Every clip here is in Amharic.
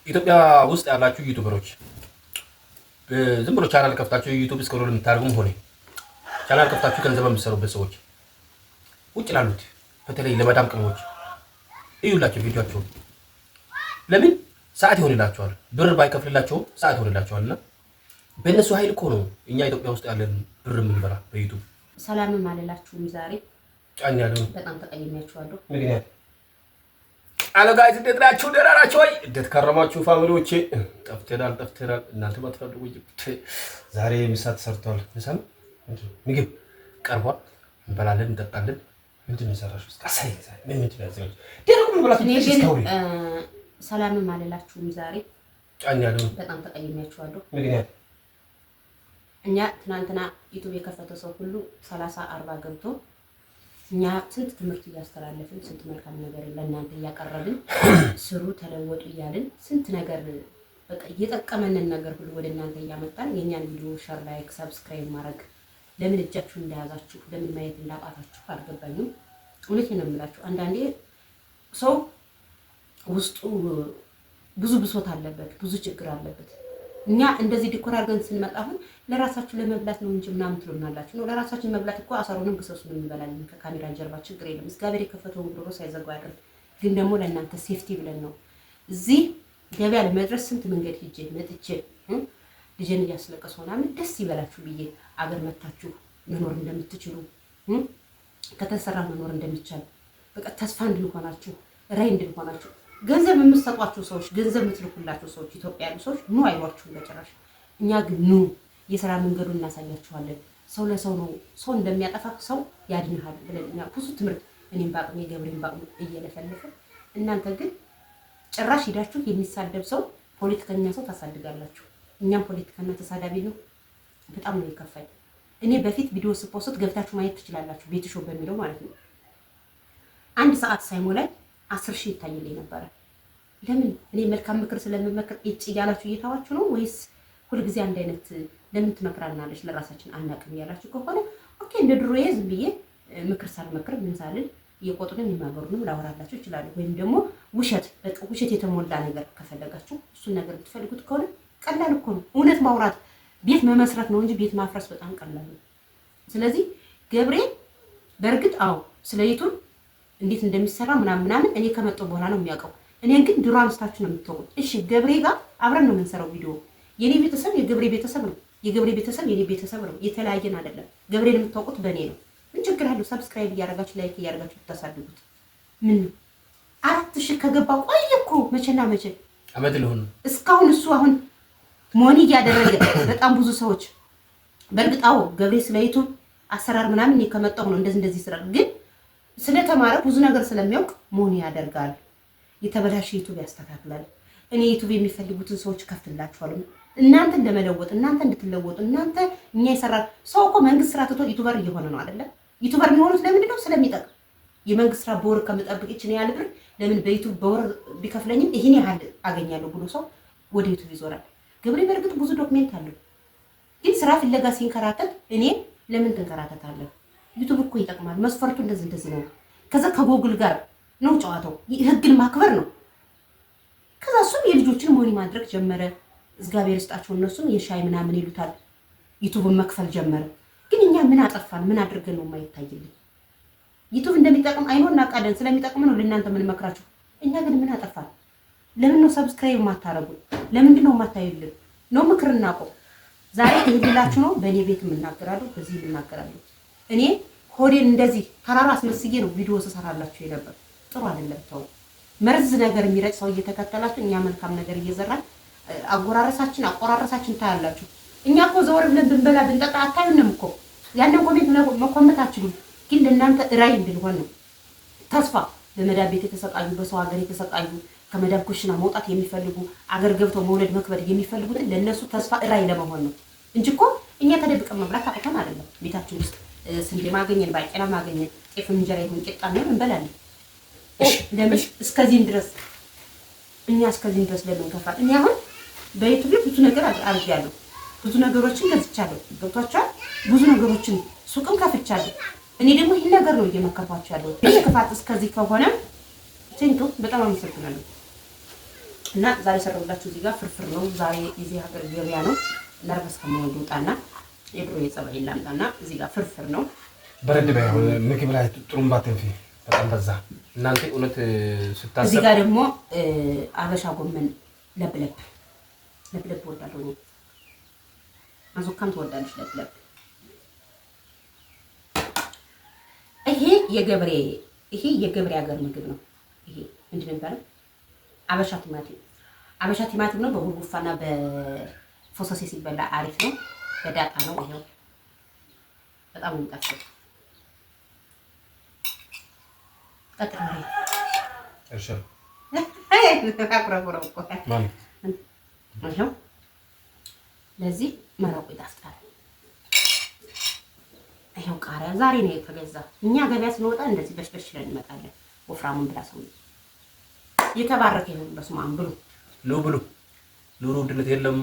ኢትዮጵያ ውስጥ ያላችሁ ዩቲዩበሮች ዝም ብሎ ቻናል ከፍታችሁ ዩቲዩብ ስክሮል የምታደርጉም ሆነ ቻናል ከፍታችሁ ገንዘብ የምትሰሩበት ሰዎች ውጭ ላሉት በተለይ ለመዳም ቅመሞች እዩላችሁ ቪዲዮአቸው። ለምን ሰዓት ይሆንላቸዋል። ብር ባይከፍልላቸው ሰዓት ይሆንላቸዋልና በእነሱ ኃይል እኮ ነው እኛ ኢትዮጵያ ውስጥ ያለን ብር የምንበላ በዩቲዩብ። ሰላምም አልላችሁም ዛሬ ጫኝ ያለው በጣም ተቀይሜያችኋለሁ። ምክንያት አለጋይት እንዴት ናችሁ? ደህና ናችሁ ወይ? እንዴት ከረማችሁ ፋሚሊዎቼ? ጠፍተናል። እናንተ ማትፈልጉ ዛሬ ምሳ ተሰርቷል። ምሳ ምግብ ቀርቧል። እንበላለን፣ እንጠጣለን። ምንድን ነው የሰራሽው? አሳይ ምን ምንድን ነው ያዘጋጀው? ደረቁ ብላችሁ ሰላምም አልላችሁም ዛሬ ጫኝ ያለው በጣም ተቀይሜያችኋለሁ። ምክንያት እኛ ትናንትና ዩቲዩብ የከፈተ ሰው ሁሉ 30-40 ገብቶ እኛ ስንት ትምህርት እያስተላለፍን ስንት መልካም ነገር ለእናንተ እያቀረብን ስሩ ተለወጡ እያልን ስንት ነገር በቃ እየጠቀመንን ነገር ሁሉ ወደ እናንተ እያመጣን የኛን ቪዲዮ ሼር፣ ላይክ፣ ሰብስክራይብ ማድረግ ለምን እጃችሁ እንደያዛችሁ ለምን ማየት እንዳቃታችሁ አልገባኝም። እውነቴን ነው የምላችሁ። አንዳንዴ ሰው ውስጡ ብዙ ብሶት አለበት፣ ብዙ ችግር አለበት። እኛ እንደዚህ ዲኮር አድርገን ስንመጣ አሁን ለራሳችሁ ለመብላት ነው እንጂ ምናምን ትሉናላችሁ ነው። ለራሳችን መብላት እኮ አሳሩንም ግሰሱንም እንበላለን። ከካሜራ ጀርባ ችግር የለም። እግዚአብሔር የከፈተውን ዶሮ ሳይዘጋው አይደለም። ግን ደግሞ ለእናንተ ሴፍቲ ብለን ነው እዚህ ገበያ ለመድረስ ስንት መንገድ ሂጄ መጥቼ ልጄን እያስለቀስ ምናምን ደስ ይበላችሁ ብዬ አገር መታችሁ መኖር እንደምትችሉ ከተሰራ መኖር እንደሚቻል በቃ ተስፋ እንድንሆናችሁ ራይ እንድንሆናችሁ ገንዘብ የምትሰጧቸው ሰዎች ገንዘብ የምትልኩላቸው ሰዎች ኢትዮጵያ ያሉ ሰዎች ኑ አይሏችሁም በጭራሽ። እኛ ግን ኑ የሥራ መንገዱን እናሳያችኋለን። ሰው ለሰው ነው፣ ሰው እንደሚያጠፋ ሰው ያድንሃል ብለን እኛ ብዙ ትምህርት እኔም ባቅሜ ገብሬን ባቅሜ እየለፈለፈ እናንተ ግን ጭራሽ ሄዳችሁ የሚሳደብ ሰው ፖለቲከኛ ሰው ታሳድጋላችሁ። እኛም ፖለቲካና ተሳዳቢ ነው። በጣም ነው የከፋኝ። እኔ በፊት ቪዲዮ ስፖስት ገብታችሁ ማየት ትችላላችሁ። ቤት ሾው በሚለው ማለት ነው። አንድ ሰዓት ሳይሞላኝ 10,000 ይታይልኝ ነበረ። ለምን እኔ መልካም ምክር ስለምመክር እጭ እያላችሁ እየታዋችሁ ነው ወይስ ሁልጊዜ አንድ አይነት ለምን ትመክራናለች ለራሳችን አናቅም እያላችሁ ከሆነ ኦኬ፣ እንደ ድሮዬ ዝም ብዬ ምክር ሳልመክር ምን ሳልል እየቆጡንም የማገሩንም ላወራላችሁ ይችላል። ወይም ደግሞ ውሸት በቃ ውሸት የተሞላ ነገር ከፈለጋችሁ እሱን ነገር የምትፈልጉት ከሆነ ቀላል እኮ ነው። እውነት ማውራት ቤት መመስረት ነው እንጂ ቤት ማፍረስ በጣም ቀላል ነው። ስለዚህ ገብሬ በእርግጥ አዎ ስለ ዩቲዩብ እንዴት እንደሚሰራ ምናምን እኔ ከመጣሁ በኋላ ነው የሚያውቀው። እኔን ግን ድሮ አንስታችሁ ነው የምትወቁት። እሺ ገብሬ ጋር አብረን ነው የምንሰራው ቪዲዮ። የኔ ቤተሰብ የገብሬ ቤተሰብ ነው፣ የገብሬ ቤተሰብ የኔ ቤተሰብ ነው። የተለያየን አይደለም። ገብሬን የምታውቁት በእኔ ነው። ምን ችግር አለው? ሰብስክራይብ እያደረጋችሁ ላይክ እያደረጋችሁ ብታሳድጉት ምን ነው? 4,000 ከገባ ቆይ እኮ መቼና መቼ አመት ለሆነ እስካሁን እሱ አሁን ሞኒ እያደረገ በጣም ብዙ ሰዎች በእርግጣው ገብሬ ስለ ዩቲዩብ አሰራር ምናምን እኔ ከመጣሁ ነው እንደዚህ ስራ ግን ስለተማረ ብዙ ነገር ስለሚያውቅ ሞኒ ያደርጋል። የተበላሸ ዩቲዩብ ያስተካክላል። እኔ ዩቲዩብ የሚፈልጉትን ሰዎች ከፍትላችኋለሁ። እናንተ እንደመለወጥ እናንተ እንድትለወጡ እናንተ እኛ ይሰራል ሰው እኮ መንግስት ስራ ትቶ ዩቲዩበር እየሆነ ነው አይደለ? ዩቲዩበር የሚሆኑት ለምንድን ነው? ስለሚጠቅም የመንግስት ስራ በወር ከምጠብቅ ይችን ያህል ብር ለምን በዩቲዩብ በወር ቢከፍለኝም ይሄን ያህል አገኛለሁ ብሎ ሰው ወደ ዩቲዩብ ይዞራል። ገብሬ በእርግጥ ብዙ ዶክሜንት አለው፣ ግን ስራ ፍለጋ ሲንከራተት እኔ ለምን ትንከራተታለህ? ዩቲዩብ እኮ ይጠቅማል። መስፈርቱ እንደዚህ ነው። ከዛ ከጎግል ጋር ነው ጨዋታው፣ ህግን ማክበር ነው። ከዛ እሱም የልጆችን ሞኒ ማድረግ ጀመረ። እግዚአብሔር ይስጣቸው። እነሱም የሻይ ምናምን ይሉታል ዩቲዩብን መክፈል ጀመረ። ግን እኛ ምን አጠፋን? ምን አድርገን ነው የማይታይልን? ዩቲዩብ እንደሚጠቅም አይኖ እናውቃለን። ስለሚጠቅም ነው ለእናንተ ምን መክራችሁ። እኛ ግን ምን አጠፋን? ለምን ነው ሰብስክራይብ የማታረጉት? ለምንድን ነው የማታዩልን? ነው ምክር እናቆም። ዛሬ እንግላችሁ ነው በእኔ ቤት የምናገራለሁ፣ በዚህ የምናገራለሁ። እኔ ሆዴን እንደዚህ ተራራ አስመስዬ ነው ቪዲዮ ስሰራላችሁ የነበር። ጥሩ አይደለም። ተው። መርዝ ነገር የሚረጭ ሰው እየተከተላችሁ እኛ መልካም ነገር እየዘራን አቆራረሳችን ታያላችሁ። እኛ እኮ ዘወር ብለን ብንበላ ብንጠጣ አታዩንም እኮ። ያንን ኮሜንት መኮመት አትችሉም። ግን ለእናንተ ራይ እንድንሆን ነው። ተስፋ በመዳብ ቤት የተሰቃዩ በሰው ሀገር የተሰቃዩ ከመዳብ ኩሽና መውጣት የሚፈልጉ አገር ገብተው መውለድ መክበድ የሚፈልጉትን ለእነሱ ተስፋ ራይ ለመሆን ነው እንጂ እኮ እኛ ተደብቀን መብላት አቅተን አይደለም። ቤታችን ውስጥ ስንዴ ማገኘን ባቄላ ማገኘን ጤፍ እንጀራ ይሁን ቂጣ ነው እንበላለን። ለምን እስከዚህም ድረስ ለምን ከፋል? እኔ አሁን በዩቲዩብ ብዙ ነገር አድርጌያለሁ። ብዙ ነገሮችን ገዝቻለሁ። ገብቷችኋል? ብዙ ነገሮችን ሱቅም ከፍቻለሁ። እኔ ደግሞ ይሄን ነገር ነው እየመከርኳችሁ ያለው። ይሄ ክፋት እስከዚህ ከሆነ ቴንቱ በጣም አመሰግናለሁ። እና ዛሬ ሰራሁላችሁ እዚህ ጋር ፍርፍር ነው። ዛሬ የዚህ ሀገር ገበያ ነው። ነርቨስ ከመሆን ልውጣና የድሮ የጸባይ ላምጣና እዚህ ጋር ፍርፍር ነው። በረድ በይ። ምግብ ላይ ጥሩምባ ትንፊ በጣም በዛ። እናንተ እውነት ስታስብ እዚህ ጋር ደግሞ አበሻ ጎመን ለብለብ እወዳለሁ እኔ። አዙካም ትወዳለች ለብለብ። ይሄ የገብሬ ሀገር ምግብ ነው። ይሄ ምንድን ነው የሚባለው? አበሻ ቲማቲም ነው። በጉርጉፋና በፎሰሴ ሲበላ አሪፍ ነው። በዳጣ ነው። ይሄው በጣም የሚጣፍጥ ቀጥታ እሺ ለዚህ መረቁ ይጣፍጣል። ይሄው ቃሪያ ዛሬ ነው የተገዛ። እኛ ገበያ ስንወጣ እንደዚህ በሽበሽ ብለን እንመጣለን። ወፍራሙን ብላ ሰው የተባረከ ይሁን። በስመ አብ ብሉ። ኑሮ ውድነት የለም።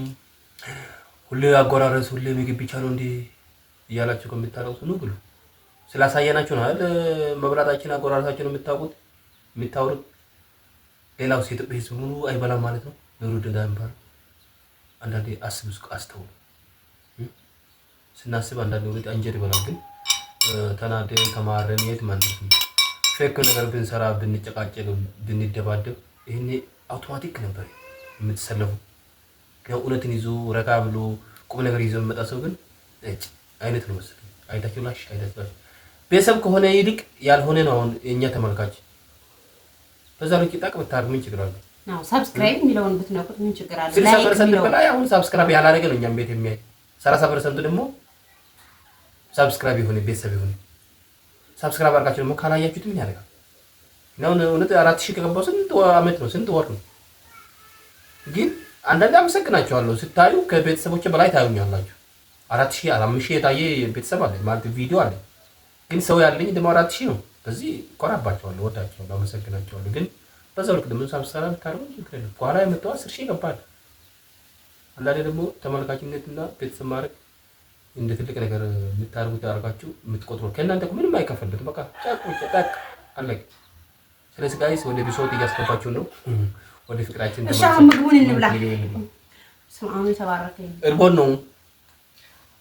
ሁሌ አጎራረስ፣ ሁሌ ምግብ ብቻ ነው እንዴ እያላችሁ ከምታረሱ ነው ብሉ። ስላሳየናችሁ ነው አይደል? መብላታችን አጎራረሳችን የምታውቁት የምታወሩት። ሌላው የኢትዮጵያ ሕዝብ ሙሉ አይበላም ማለት ነው። ኑሮ ውድነት አይባልም። አንዳንዴ አስተውሉ። ስናስብ አንዳንዴ ወደ አንጀት ይበላል። ግን ተናደን ተማረን የት ማለት ነው ፌክ ነገር ብንሰራ ብንጨቃጨቅ ብንደባደብ ይሄኔ አውቶማቲክ ነበር የምትሰለፉ። እውነትን ይዞ ረጋ ብሎ ቁም ነገር ይዞ የሚመጣ ሰው ግን አይነት ነው መሰለኝ። አይታችሁ ላሽ ቤተሰብ ከሆነ ይልቅ ያልሆነ ነው አሁን የእኛ ተመልካች። በዛ ልክ ይጣቅ ብታርግ ምን ችግር አለ? ሰብስክራይብ የሚለውን ብትነኩት ምን ችግር አለ? 60% በላይ አሁን ሰብስክራይብ ያላደረገ ነው እኛም ቤት የሚያይ 30% ደግሞ ሰብስክራይብ ይሁን ቤተሰብ ይሁን። ሰብስክራይብ አድርጋችሁ ደግሞ ካላያችሁት ምን ያደርጋል? ነው እውነት 4000 ከገባው ስንት አመት ነው? ስንት ወር ነው? ግን አንዳንዴ አመሰግናችኋለሁ። ስታዩ ከቤተሰቦች በላይ ታዩኛላችሁ። 4000 5000 የታየ ቤተሰብ አለ ማለት ቪዲዮ አለ። ግን ሰው ያለኝ ደግሞ 4000 ነው። በዚህ ኮራባችኋለሁ፣ ወዳችኋለሁ፣ አመሰግናችኋለሁ። ግን በዛው ልክ ደግሞ ሰብስክራይብ ታደርጉ ችግር የለም። በኋላ የመጣው 10000 ይገባል። አንዳንዴ ደግሞ ተመልካችነትና ቤተሰብ ማድረግ እንደ ትልቅ ነገር የምታደርጉት አድርጋችሁ የምትቆጥሩ ከእናንተ ምንም አይከፈልበትም። በቃ ጫቅ አለቅ። ስለዚህ ጋይስ ወደ ቢሶት እያስገባችሁ ነው። ወደ ፍቅራችን እሺ፣ አሁን ምግቡን እንብላ። ስማሙ ተባረከ። እርቦን ነው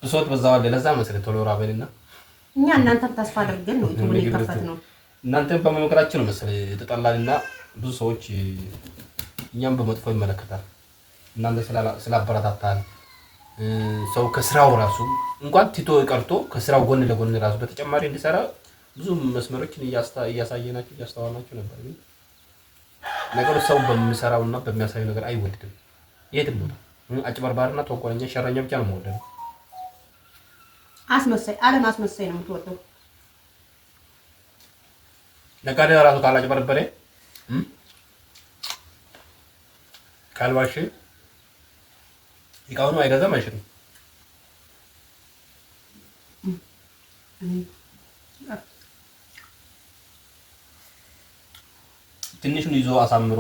ብሶት በዛው አለ። ለዛ መሰለኝ ቶሎ ራበንና እኛ እናንተን ተስፋ አድርገን ነው ቶሎ የከፈት ነው። እናንተን በመመክራችን ነው መሰለኝ የተጣላንና ብዙ ሰዎች እኛም በመጥፎ ይመለከታል። እናንተ ስላበረታታን ሰው ከስራው ራሱ እንኳን ቲቶ ቀርቶ ከስራው ጎን ለጎን ራሱ በተጨማሪ እንዲሰራ ብዙ መስመሮችን እያሳየናችሁ እያስተዋልናችሁ ነበር። ግን ነገሩ ሰው በሚሰራውና በሚያሳየው ነገር አይወደድም። የትም ቦታ አጭበርባሪና ተንኮለኛ ሸረኛ ብቻ ነው የምወደው። ዓለም አስመሳይ ነው የምትወደው። ነጋዴ ራሱ ካላጭበረበረ ካልዋሽ ይቃውኑ አይገዛም አይሽጥም። ትንሹን ይዞ አሳምሮ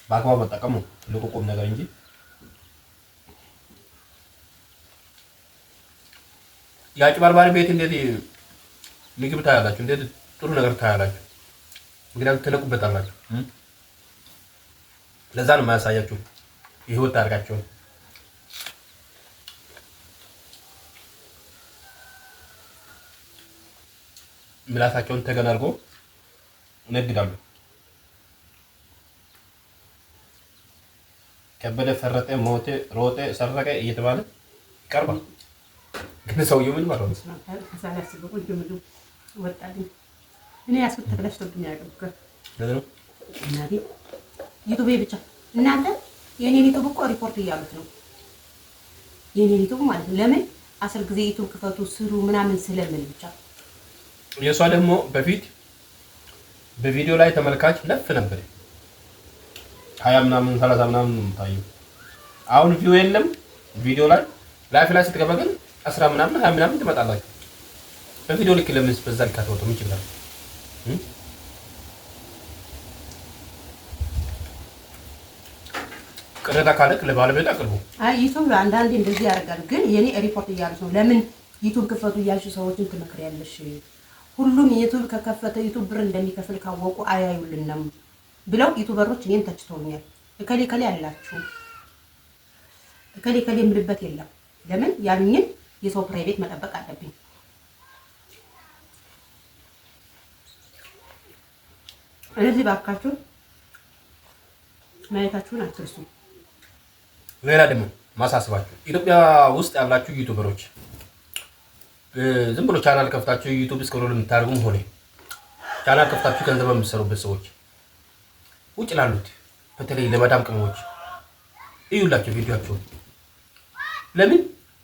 በአግባብ መጠቀሙ ትልቁ ቁም ነገር እንጂ የአጭበርባሪ ቤት እንዴት ምግብ ታያላችሁ? እንዴት ጥሩ ነገር ታያላችሁ? ምክንያቱም ትነቁበታላችሁ። ለዛ ነው የማያሳያችሁ የህይወት ታሪካቸውን። ምላሳቸውን ተገን አድርጎ ይነግዳሉ። ከበደ፣ ፈረጠ፣ ሞተ፣ ሮጠ፣ ሰረቀ እየተባለ ይቀርባል። ግን ሰውየው ምን ማለት ነው? እኔ ያስኩት ተበላሽቶብኛል። እናቴ ዩቱብ ብቻ እናንተ የኔን ዩቱብ እኮ ሪፖርት እያሉት ነው። የኔን ዩቱብ ማለት ነው። ለምን 10 ጊዜ ዩቱብ ክፈቱ ስሩ ምናምን ስለምን ብቻ። የሷ ደግሞ በፊት በቪዲዮ ላይ ተመልካች ነፍ ነበር 20 ምናምን 30 ምናምን ታዩ። አሁን ቪው የለም ቪዲዮ ላይ ላይፍ ላይ ስትገባ ግን 10 ምናምን 20 ምናምን ትመጣላችሁ። በቪዲዮ ልክ ለምን በዛ ልክ አትወጡም? ምን ችግር አለ? ቅሬታ ካለክ ለባለቤት አቅርቡ። አይ ዩቱብ አንዳንዴ እንደዚህ ያደርጋል። ግን የኔ ሪፖርት እያሉት ነው። ለምን ዩቱብ ክፈቱ እያልሽ ሰዎችን ትመክሪያለሽ? ሁሉም ዩቱብ ከከፈተ ዩቱብ ብር እንደሚከፍል ካወቁ አያዩልንም ብለው ዩቱበሮች እኔን ተችተውኛል። እከሌ ከሌ አላችሁ እከሌ ከሌ የምልበት የለም። ለምን ያሉኝን የሰው ፕራይቬት መጠበቅ አለብኝ። ስለዚህ ባካችሁ ማየታችሁን አትርሱ። ሌላ ደግሞ ማሳስባችሁ ኢትዮጵያ ውስጥ ያላችሁ ዩቲዩበሮች ዝም ብሎ ቻናል ከፍታችሁ ዩቲዩብ ስክሮል የምታደርጉም ሆነ ቻናል ከፍታችሁ ገንዘብ የምትሰሩበት ሰዎች ውጭ ላሉት በተለይ ለመዳም ቅመሞች እዩላቸው ቪዲዮአቸውን። ለምን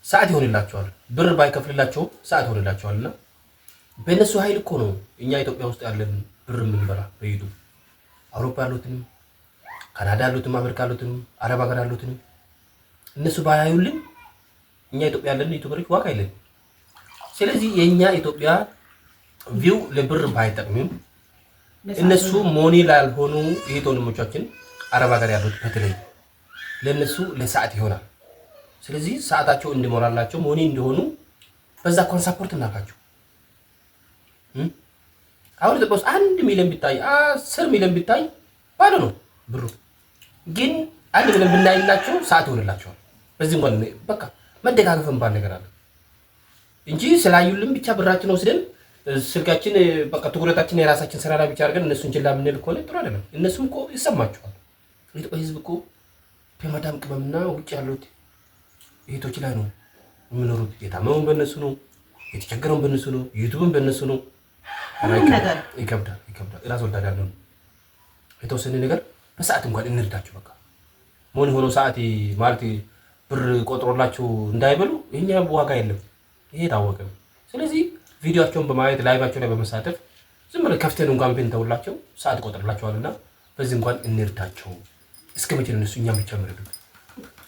ሰዓት ይሆንላቸዋል። ብር ባይከፍልላቸው ሰዓት ይሆንላቸዋልና በእነሱ ኃይል እኮ ነው እኛ ኢትዮጵያ ውስጥ ያለን ብር የምንበላ በዩቲዩብ አውሮፓ ያሉትንም ካናዳ ያሉትንም አሜሪካ ያሉትንም አረብ ሀገር ያሉትንም እነሱ ባያዩልን እኛ ኢትዮጵያ ያለን ዩቲዩበሮች ዋጋ የለንም። ስለዚህ የኛ ኢትዮጵያ ቪው ለብር ባይጠቅምም እነሱ ሞኒ ላልሆኑ እህት ወንድሞቻችን አረብ ሀገር ያሉት በተለይ ለነሱ ለሰዓት ይሆናል። ስለዚህ ሰዓታቸው እንዲሞላላቸው ሞኒ እንደሆኑ በዛ ኮንሰፖርት እናካቸው። አሁን ኢትዮጵያ ውስጥ 1 ሚሊዮን ቢታይ 10 ሚሊዮን ቢታይ ባዶ ነው ብሩ። ግን 1 ሚሊዮን ብናይላቸው ሰዓት ይሆንላቸዋል። በዚህ እንኳን በቃ መደጋገፍን ባል ነገር አለ እንጂ ስላዩልን ብቻ ብራችን ወስደን ስልካችን በቃ ትኩረታችን የራሳችን ስራ ላይ ብቻ አድርገን እነሱን ችላ የምንል ከሆነ ጥሩ አይደለም። እነሱም እኮ ይሰማቸዋል። የኢትዮጵያ ሕዝብ እኮ በመዳም ቅመምና ውጭ ያሉት እህቶች ላይ ነው የሚኖሩት። የታመመውን በእነሱ ነው፣ የተቸገረውን በእነሱ ነው፣ ዩቲዩብን በእነሱ ነው። ይከብዳል። ራስ ወዳድ ያለው የተወሰነ ነገር በሰዓት እንኳን እንርዳቸው። በቃ ሞን ሆኖ ሰዓት ማለት ብር ቆጥሮላቸው እንዳይበሉ እኛ ዋጋ የለም። ይሄ ታወቀ ነው። ስለዚህ ቪዲዮአቸውን በማየት ላይቫቸው ላይ በመሳተፍ ዝም ብለን ከፍተን እንኳን ብንተውላቸው ሰዓት ቆጥርላቸዋልና በዚህ እንኳን እንርዳቸው። እስከ መቼ ነው እነሱ እኛም ብቻ ምረዱ?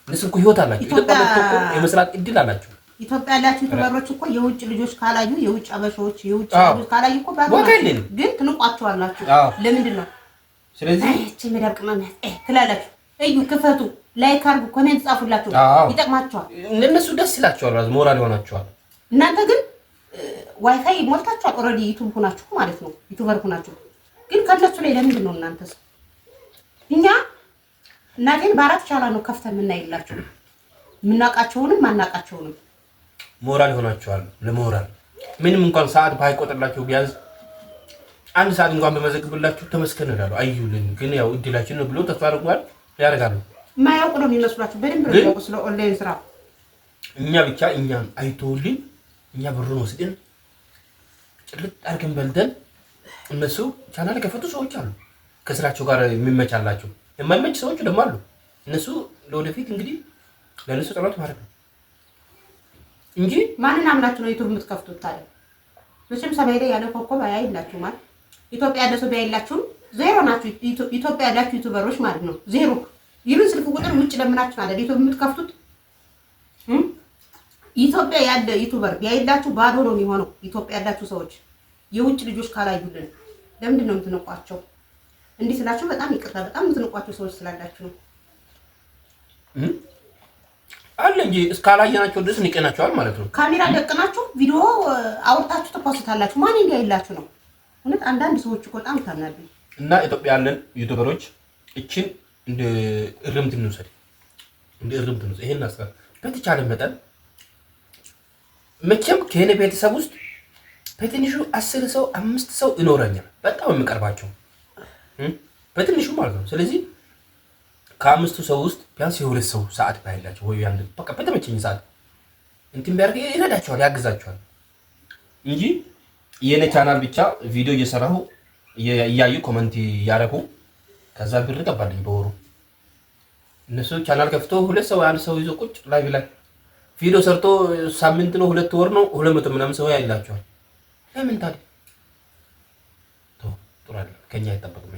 እነሱ እኮ ህይወት አላቸው። ኢትዮጵያ እኮ የመስራት እድል አላቸው። ኢትዮጵያ ያላችሁ ዩቲዩበሮች እኮ የውጭ ልጆች ካላዩ የውጭ አበሾች የውጭ ልጆች ካላዩ እኮ ባዶ ግን ትንቋቸዋላችሁ። ለምንድን ነው? ስለዚህ እቺ መዳብ ቅመም ትላላችሁ። እዩ፣ ክፈቱ፣ ላይክ አድርጉ፣ ኮሜንት ጻፉላችሁ። ይጠቅማቸዋል። እነሱ ደስ ይላቸዋል፣ ሞራል ይሆናቸዋል። እናንተ ግን ዋይፋይ ሞልታችኋል። ኦልሬዲ ዩቲዩብ ሆናችሁ ማለት ነው፣ ዩቲዩበር ሆናችሁ። ግን ከነሱ ላይ ለምንድን ነው እናንተስ? እኛ እናቴን በአራት ቻላ ነው ከፍተን የምናይላችሁ፣ የምናውቃቸውንም ማናውቃቸውንም ሞራል ይሆናቸዋል። ለሞራል ምንም እንኳን ሰዓት ባይቆጥርላችሁ ቢያንስ 1 ሰዓት እንኳን በመዘግብላችሁ ተመስገን እላለሁ። አዩልን ግን ያው እድላችን ነው ብሎ ተስፋ አድርጓል ያደርጋሉ። የማያውቁ ነው የሚመስሏችሁ። በደንብ ነው የሚያውቁ ስለ ኦንላይን ስራ። እኛ ብቻ እኛን አይተውልን እኛ ብሩን ወስደን ጭልጥ አድርገን በልተን እነሱ ቻናል ከፈቱ ሰዎች አሉ። ከስራቸው ጋር የሚመቻላቸው የማይመች ሰዎች ደግሞ አሉ። እነሱ ለወደፊት እንግዲህ ለነሱ ጸሎት ማድረግ ነው እንጂ ማንን አምናችሁ ነው ዩቲዩብ የምትከፍቱት? ታዲያ መቼም ሰማይ ላይ ያለ ኮከብ አያይላችሁ ማለት ኢትዮጵያ ያለ ሰው ቢያይላችሁ ዜሮ ናችሁ። ኢትዮጵያ ያላችሁ ዩቲዩበሮች ማለት ነው ዜሮ። ይህን ስልክ ቁጥር ውጭ ለምናችሁ አይደል ዩቲዩብ የምትከፍቱት? ኢትዮጵያ ያለ ዩቲዩበር ቢያይላችሁ ባዶ ነው የሚሆነው። ኢትዮጵያ ያላችሁ ሰዎች የውጭ ልጆች ካላዩልን ለምንድን ነው የምትነቋቸው? እንዲህ ስላችሁ በጣም ይቅርታ፣ በጣም የምትነቋቸው ሰዎች ስላላችሁ ነው አለ እንጂ እስካላየናቸው ድረስ ንቀናቸዋል ማለት ነው። ካሜራ ደቅናችሁ ቪዲዮ አውርታችሁ ተፖስታላችሁ። ማን እንዲያይላችሁ ነው? እውነት አንዳንድ ሰዎች እኮ በጣም ታናዱ እና ኢትዮጵያ ያለን ዩቲዩበሮች እቺን እንደ እርምት እንውሰድ፣ ይሄን አስራ በተቻለ መጠን መቼም ከኔ ቤተሰብ ውስጥ በትንሹ 10 ሰው 5 ሰው ይኖረኛል፣ በጣም የምቀርባቸው በትንሹ ማለት ነው። ስለዚህ ከ5 ሰው ውስጥ ቢያንስ የ2 ሰው ሰዓት ባይላቸው ወይ አንድ በቃ በተመቸኝ ሰዓት እንትን ቢያርግ ይረዳቸዋል፣ ያግዛቸዋል እንጂ የኔ ቻናል ብቻ ቪዲዮ እየሰራሁ እያዩ ኮሜንት ያደረጉ ከዛ ብር ገባልኝ በወሩ። እነሱ ቻናል ከፍቶ 2 ሰው 1 ሰው ይዞ ቁጭ ላይቭ ላይ ቪዲዮ ሰርቶ ሳምንት ነው 2 ወር ነው 200 ምናምን ሰው ያይላቸዋል። ለምን ታዲያ ጥሩ አይደለም። ከኛ አይጠበቅም።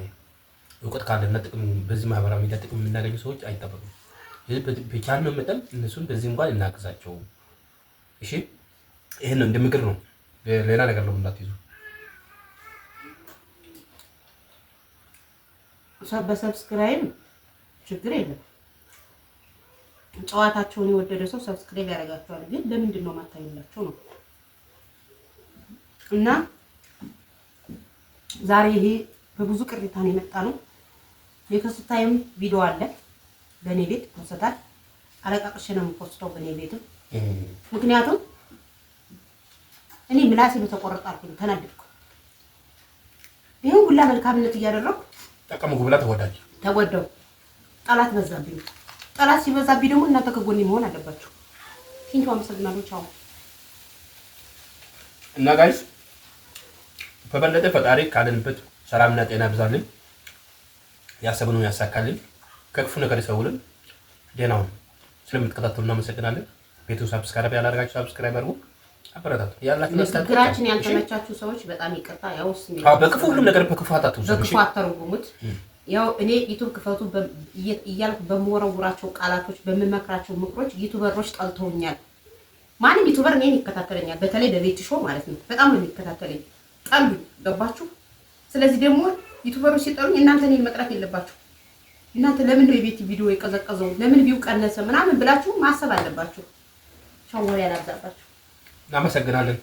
እውቀት ካለና ጥቅም በዚህ ማህበራዊ ሚዲያ ጥቅም የምናገኙ ሰዎች አይጠበቅም። በቻልነው መጠን እነሱን በዚህ እንኳን እናግዛቸው። እሺ፣ ይሄን ነው እንደምክር ነው፣ ሌላ ነገር ነው እንዳትይዙ። በሰብስክራይብ ችግር የለም። ጨዋታቸውን የወደደ ሰው ሰብስክራይብ ያደርጋቸዋል። ግን ለምንድን ነው ማታዩላቸው ነው? እና ዛሬ ይሄ በብዙ ቅሬታ ነው የመጣ ነው። ኔክስት ታይም ቪዲዮ አለ በእኔ ቤት ፖስታል። አለቃቅሽ ነው የምፖስተው በእኔ ቤትም። ምክንያቱም እኔ ምላሴ ነው ተቆረጣልኩኝ፣ ተናደድኩ። ይሄን ሁላ መልካምነት እያደረኩ ጠቀሙ ጉብላ ተወደው ጠላት በዛብኝ። ጠላት ሲበዛብኝ ደግሞ እናንተ ከጎኔ መሆን አለባችሁ። ቲንቱ አመሰግናለሁ። ቻው እና ጋይስ በበለጠ ፈጣሪ ካለንበት ሰላምና ጤና ብዛልን፣ ያሰብነውን ያሳካልን፣ ከክፉ ነገር ይሰውልን። ደህናውን ስለምትከታተሉ እናመሰግናለን። ቤቱ ሰብስክራይብ ያላደረጋችሁ ሰብስክራይብ አድርጉ፣ አበረታቱ። ያላችሁ ንግግራችን ያልተመቻችሁ ሰዎች በጣም ይቅርታ። ያው በክፉ ሁሉም ነገር በክፉ አታተርጉሙት። ያው እኔ ዩቲዩብ ክፈቱ እያልኩ በምወረውራቸው ቃላቶች በምመክራቸው ምክሮች ዩቲዩበሮች ጠልተውኛል። ማንም ዩቲዩበር እኔን ይከታተለኛል፣ በተለይ በቤት ሾው ማለት ነው። በጣም ነው የሚከታተለኝ። ጠሉ ገባችሁ? ስለዚህ ደግሞ ዩቲዩበሮች ሲጠሉኝ እናንተ እኔን መጥራት የለባችሁ። እናንተ ለምን ነው የቤት ቪዲዮ የቀዘቀዘው ለምን ቪው ቀነሰ ምናምን ብላችሁ ማሰብ አለባችሁ። ሻው ወሬ ያላብዛባችሁ። እናመሰግናለን።